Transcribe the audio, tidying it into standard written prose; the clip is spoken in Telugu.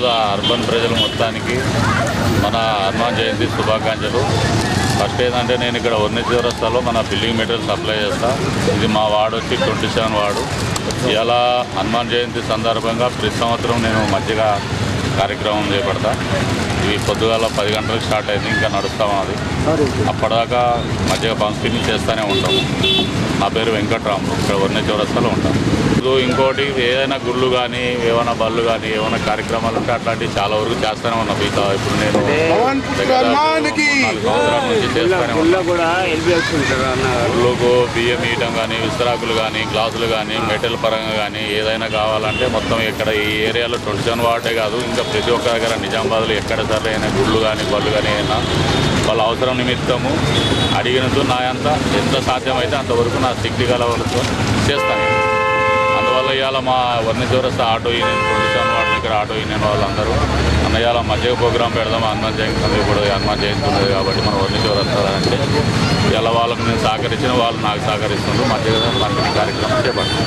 హైదరాబాద్ అర్బన్ ప్రజలు మొత్తానికి మన హనుమాన్ జయంతి శుభాకాంక్షలు. ఫస్ట్ ఏంటంటే నేను ఇక్కడ వర్ణి చౌరస్తాలో మన బిల్డింగ్ మెటీరియల్ సప్లై చేస్తా. ఇది మా వార్డు వచ్చి 27 వార్డు. ఇలా హనుమాన్ జయంతి సందర్భంగా ప్రతి సంవత్సరం నేను మజ్జిగ కార్యక్రమం చేపడతా. ఇవి పొద్దుగాల 10 గంటలకు స్టార్ట్ అయింది, ఇంకా నడుస్తాము. అది అప్పటిదాకా మజ్జిగ పంపిణీ చేస్తూనే ఉంటాము. నా పేరు వెంకట్రాములు, ఇక్కడ వర్ణి చౌరస్తాలో ఉంటాను. ఇంకోటి ఏదైనా గుళ్ళు కానీ ఏమైనా బళ్ళు కానీ ఏమైనా కార్యక్రమాలు ఉంటే అట్లాంటివి చాలా వరకు చేస్తూనే ఉన్నాం. ఇప్పుడు నేను 4 సంవత్సరాల నుంచి చేస్తూనే ఉన్నాను. గుళ్ళకు బియ్యం ఇవ్వటం కానీ, విస్తరాకులు కానీ, గ్లాసులు కానీ, మెటల్ పరంగా కానీ ఏదైనా కావాలంటే మొత్తం ఇక్కడ ఈ ఏరియాలో 27 వార్డే కాదు, ఇంకా ప్రతి ఒక్క దగ్గర నిజామాబాద్లో ఎక్కడ సరే అయినా గుళ్ళు కానీ బళ్ళు కానీ అయినా వాళ్ళ అవసరం నిమిత్తము అడిగినందుకు నా ఎంత సాధ్యమైతే అంతవరకు నా శక్తి గల వాళ్ళతో చేస్తాను. అందువల్ల ఇవాళ మా వర్ణి చౌరస్తా ఆటో యూనియన్ 27 వార్డు ఇక్కడ ఆటో యూనియన్ వాళ్ళందరూ అన్న ఇవాళ మజ్జిగ ప్రోగ్రాం పెడదాం, హనుమాన్ జయంతి ఇప్పుడు హనుమాన్ జయంతి ఉన్నది కాబట్టి మనం వర్ణి చౌరస్తా అంటే ఇలా వాళ్ళకు నేను సహకరించిన వాళ్ళు నాకు సహకరిస్తున్నారు. మజ్జిగ పంపిణీ కార్యక్రమం చేపడతాను.